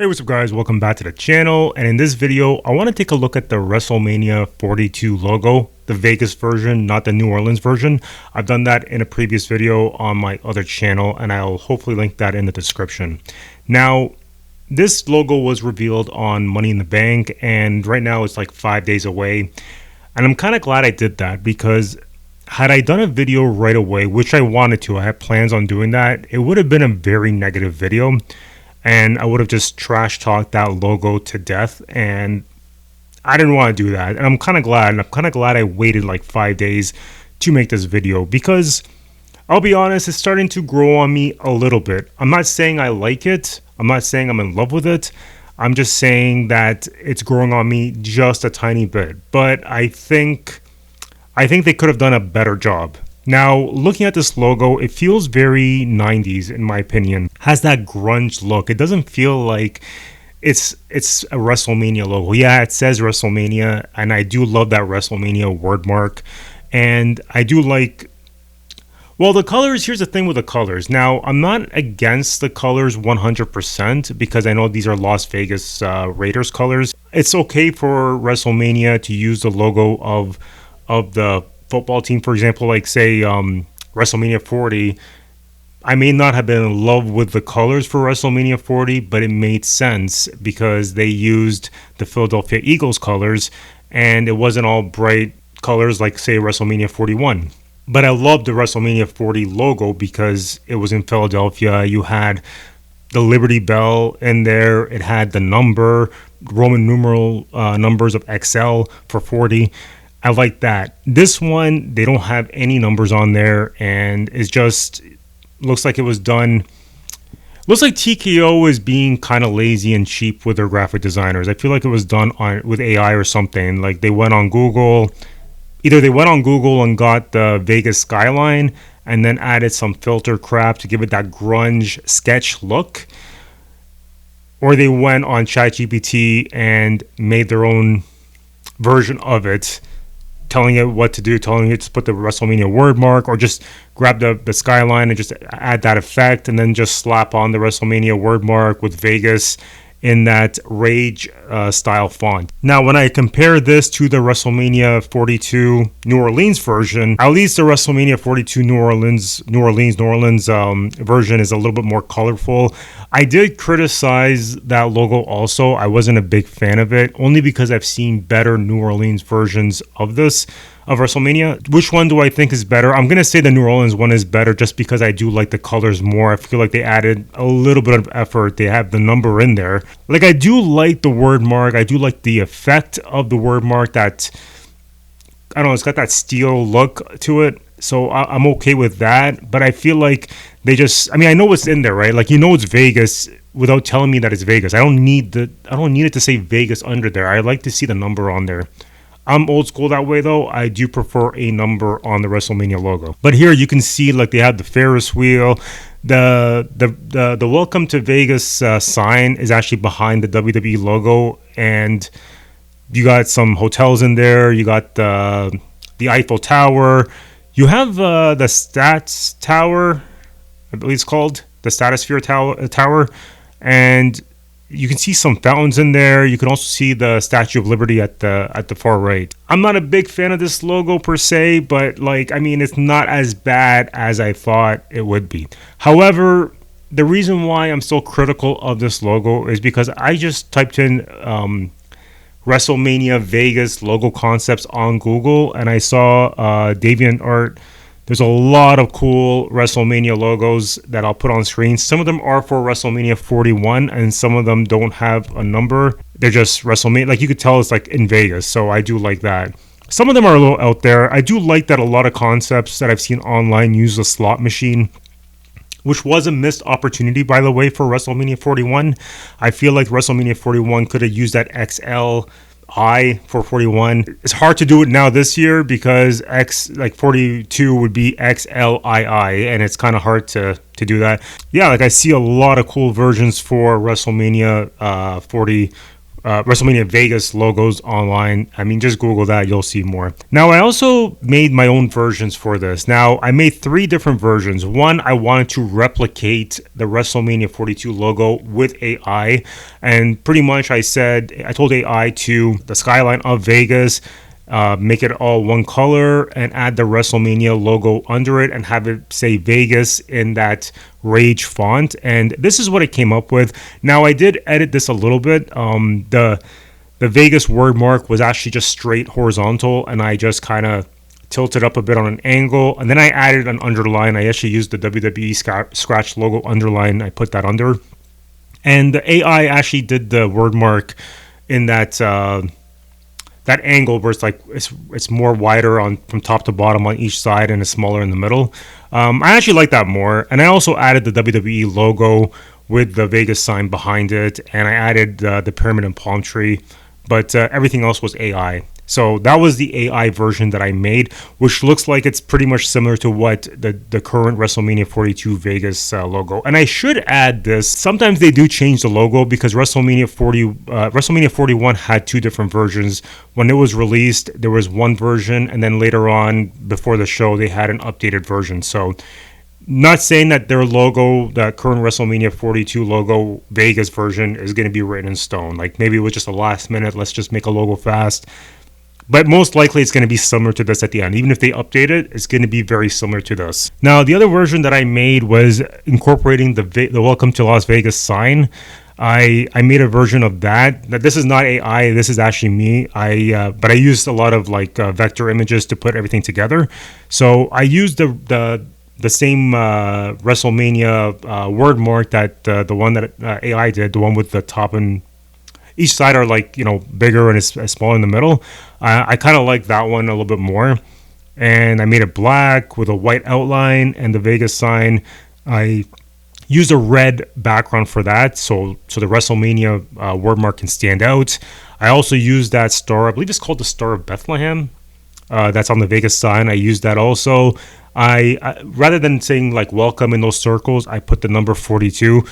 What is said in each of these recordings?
Hey, what's up guys, welcome back to the channel, and in this video I want to take a look at the WrestleMania 42 logo, the Vegas version, not the New Orleans version. I've done that in a previous video on my other channel and I'll hopefully link that in the description. Now, this logo was revealed on Money in the Bank and right now it's like 5 days away, and I'm kind of glad I did that because had I done a video right away, which I wanted to, I had plans on doing that, it would have been a very negative video. And I would have just trash talked that logo to death, and I didn't want to do that. And I'm kind of glad I waited like 5 days to make this video because I'll be honest, it's starting to grow on me a little bit. I'm not saying I like it. I'm not saying I'm in love with it. I'm just saying that it's growing on me just a tiny bit. But I think they could have done a better job. Now, looking at this logo, it feels very 90s in my opinion. Has that grunge look. It doesn't feel like it's a WrestleMania logo. Yeah, it says WrestleMania, and I do love that WrestleMania word mark. And I do like, well, the colors, here's the thing with the colors. Now, I'm not against the colors 100% because I know these are Las Vegas Raiders colors. It's okay for WrestleMania to use the logo of the football team, for example, like say WrestleMania 40. I may not have been in love with the colors for WrestleMania 40, but it made sense because they used the Philadelphia Eagles colors and it wasn't all bright colors like say WrestleMania 41. But I loved the WrestleMania 40 logo because it was in Philadelphia. You had the Liberty Bell in there. It had the number, Roman numeral numbers of XL for 40. I like that. This one, they don't have any numbers on there, and it just looks like it was done. Looks like TKO is being kind of lazy and cheap with their graphic designers. I feel like it was done with AI or something. Like they went on Google. Either they went on Google and got the Vegas skyline and then added some filter crap to give it that grunge sketch look, or they went on ChatGPT and made their own version of it, telling it what to do, telling it to put the WrestleMania word mark, or just grab the skyline and just add that effect and then just slap on the WrestleMania word mark with Vegas in that Rage style font. Now, when I compare this to the WrestleMania 42 New Orleans version, at least the WrestleMania 42 New Orleans version is a little bit more colorful. I did criticize that logo also. I wasn't a big fan of it, only because I've seen better New Orleans versions of this, of WrestleMania. Which one do I think is better? I'm going to say the New Orleans one is better just because I do like the colors more. I feel like they added a little bit of effort. They have the number in there. Like, I do like the word mark. I do like the effect of the word mark that, I don't know, it's got that steel look to it. So I'm okay with that. But I feel like they just, I mean, I know what's in there, right? Like, you know it's Vegas without telling me that it's Vegas. I don't need it to say Vegas under there. I like to see the number on there. I'm old school that way though. I do prefer a number on the WrestleMania logo. But here you can see like they have the Ferris wheel. The Welcome to Vegas sign is actually behind the WWE logo, and you got some hotels in there. You got the Eiffel Tower. You have the Stats Tower, I believe it's called the Stratosphere Tower, and you can see some fountains in there. You can also see the Statue of Liberty at the far right. I'm not a big fan of this logo per se, but like, I mean, it's not as bad as I thought it would be. However, the reason why I'm so critical of this logo is because I just typed in WrestleMania Vegas logo concepts on Google, and I saw DeviantArt. There's a lot of cool WrestleMania logos that I'll put on screen. Some of them are for WrestleMania 41, and some of them don't have a number. They're just WrestleMania. Like, you could tell it's like in Vegas, so I do like that. Some of them are a little out there. I do like that a lot of concepts that I've seen online use a slot machine, which was a missed opportunity, by the way, for WrestleMania 41. I feel like WrestleMania 41 could have used that XL for 41. It's hard to do it now this year because 42 would be XLII, and it's kind of hard to do that. Yeah, like I see a lot of cool versions for WrestleMania 40 WrestleMania Vegas logos online. I mean, just Google that, you'll see more. Now, I also made my own versions for this. Now, I made 3 different versions. One, I wanted to replicate the WrestleMania 42 logo with AI, and pretty much I told AI to the skyline of Vegas, make it all one color and add the WrestleMania logo under it and have it say Vegas in that Rage font. And this is what it came up with. Now, I did edit this a little bit. The Vegas word mark was actually just straight horizontal, and I just kind of tilted up a bit on an angle. And then I added an underline. I actually used the WWE scratch logo underline. I put that under. And the AI actually did the word mark in that that angle where it's like it's more wider on from top to bottom on each side and it's smaller in the middle. I actually like that more, and I also added the WWE logo with the Vegas sign behind it, and I added the pyramid and palm tree, but everything else was AI. So that was the AI version that I made, which looks like it's pretty much similar to what the current WrestleMania 42 Vegas logo. And I should add this. Sometimes they do change the logo because WrestleMania 41 had 2 different versions. When it was released, there was one version, and then later on, before the show, they had an updated version. So not saying that their logo, the current WrestleMania 42 logo Vegas version, is going to be written in stone. Like maybe it was just a last minute, let's just make a logo fast. But most likely it's going to be similar to this at the end. Even if they update it, it's going to be very similar to this. Now, the other version that I made was incorporating the Welcome to Las Vegas sign. I made a version of that. Now, this is not AI. This is actually me. But I used a lot of like vector images to put everything together. So I used the same WrestleMania word mark that the one that AI did, the one with the top and each side are like, bigger and it's smaller in the middle. I kind of like that one a little bit more. And I made it black with a white outline and the Vegas sign. I used a red background for that, so the WrestleMania word mark can stand out. I also used that star, I believe it's called the Star of Bethlehem. That's on the Vegas sign. I used that also. I rather than saying like welcome in those circles, I put the number 42.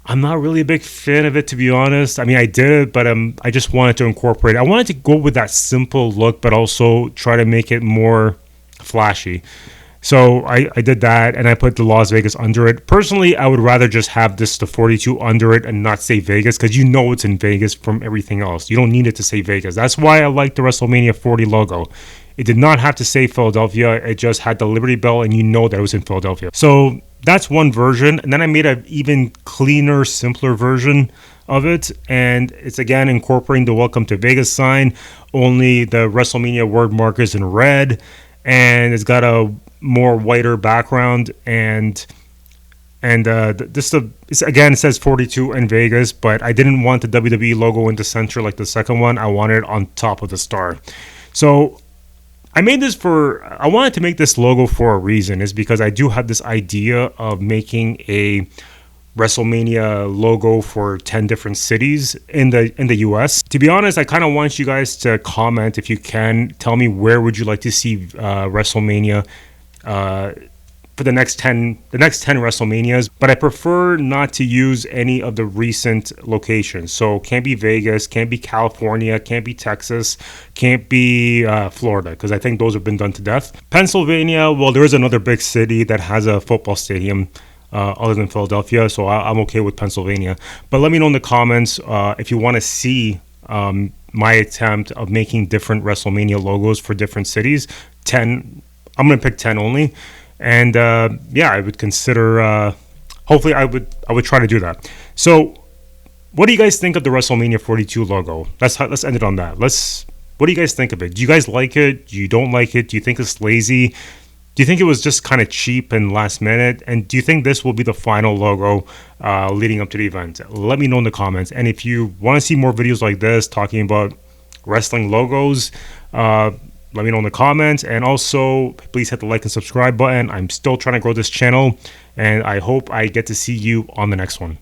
I'm not really a big fan of it, to be honest. I mean, I did it, but I just wanted to incorporate it. I wanted to go with that simple look, but also try to make it more flashy. So I did that, and I put the Las Vegas under it. Personally, I would rather just have the 42 under it and not say Vegas, because it's in Vegas from everything else. You don't need it to say Vegas. That's why I like the WrestleMania 40 logo. It did not have to say Philadelphia. It just had the Liberty Bell, and that it was in Philadelphia. So that's one version. And then I made an even cleaner, simpler version of it. And it's, again, incorporating the Welcome to Vegas sign. Only the WrestleMania word mark is in red. And it's got a more whiter background. And it says 42 in Vegas. But I didn't want the WWE logo in the center like the second one. I wanted it on top of the star. So I wanted to make this logo for a reason, is because I do have this idea of making a WrestleMania logo for 10 different cities in the US. To be honest, I kind of want you guys to comment, if you can, tell me where would you like to see WrestleMania for the next 10 WrestleManias, but I prefer not to use any of the recent locations. So can't be Vegas, can't be California, can't be Texas, can't be Florida, because I think those have been done to death. Pennsylvania, well, there is another big city that has a football stadium other than Philadelphia, so I'm okay with Pennsylvania. But let me know in the comments if you want to see my attempt of making different WrestleMania logos for different cities. 10, I'm going to pick 10 only. And I would consider. Hopefully, I would try to do that. So, what do you guys think of the WrestleMania 42 logo? Let's end it on that. What do you guys think of it? Do you guys like it? Do you don't like it? Do you think it's lazy? Do you think it was just kind of cheap and last minute? And do you think this will be the final logo leading up to the event? Let me know in the comments. And if you want to see more videos like this talking about wrestling logos, let me know in the comments. And also, please hit the like and subscribe button. I'm still trying to grow this channel, and I hope I get to see you on the next one.